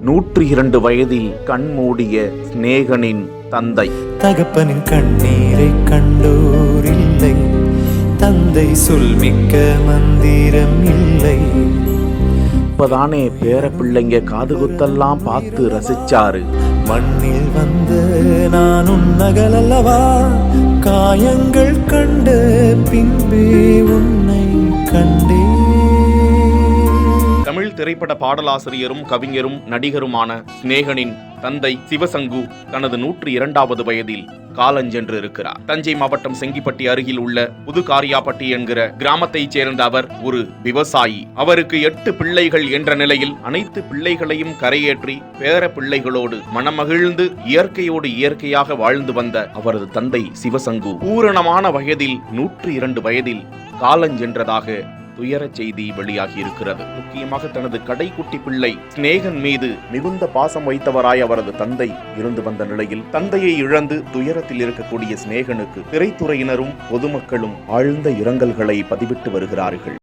102 வயதில் கண்மூடிய சிநேகனின் தந்தை. தகப்பனின் கண்ணீரை கண்டோர் இல்லை, தந்தை சொல்மிக்க மந்திரம் இல்லை. இப்பதானே பேர பிள்ளைங்க காதுகுத்தெல்லாம் பார்த்து ரசிச்சாரு. மண்ணில் வந்த நான் உன்னகல் அல்லவா, காயங்கள் கண்ட பின்பே உன்னை கண்டே. தமிழ் திரைப்பட பாடலாசிரியரும் கவிஞரும் நடிகருமான சிநேகனின் தந்தை சிவசங்கு தனது 102வது வயதில் காலஞ்சென்று இருக்கிறார். தஞ்சை மாவட்டம் செங்கிப்பட்டி அருகில் உள்ள புதுகாரியாப்பட்டி என்கிற கிராமத்தைச் சேர்ந்த அவர் ஒரு விவசாயி. அவருக்கு 8 பிள்ளைகள் என்ற நிலையில் அனைத்து பிள்ளைகளையும் கரையேற்றி பேர பிள்ளைகளோடு மனமகிழ்ந்து இயற்கையோடு இயற்கையாக வாழ்ந்து வந்த அவரது தந்தை சிவசங்கு பூரணமான வயதில் 102 வயதில் காலஞ்சென்றதாக துயர செய்தி வெளியாகி இருக்கிறது. முக்கியமாக தனது கடைக்குட்டி பிள்ளை சிநேகன் மீது மிகுந்த பாசம் வைத்தவராய் அவரது தந்தை இருந்து வந்த நிலையில் தந்தையை இழந்து துயரத்தில் இருக்கக்கூடிய சிநேகனுக்கு திரைத்துறையினரும் பொதுமக்களும் ஆழ்ந்த இரங்கல்களை பதிவிட்டு வருகிறார்கள்.